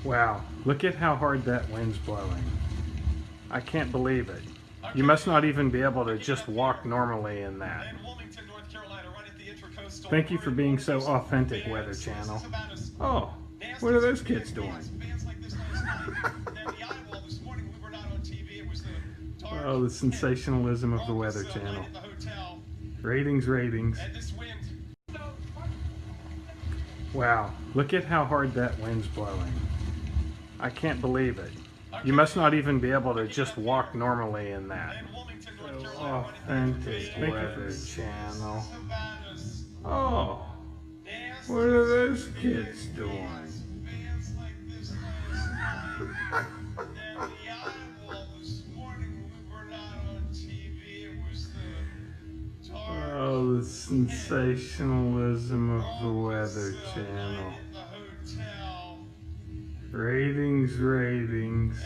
Wow, look at how hard that wind's blowing. I can't believe it. You must not even be able to just walk normally in that. Thank you for being so authentic, Weather Channel. Oh, what are those kids doing? Oh, the sensationalism of the Weather Channel. Ratings, ratings. Wow, look at how hard that wind's blowing. I can't believe it. You must not even be able to just walk normally in that. So authentic, Weather Channel. Oh, what are those kids doing? Oh, the sensationalism of the Weather Channel. Ratings, ratings.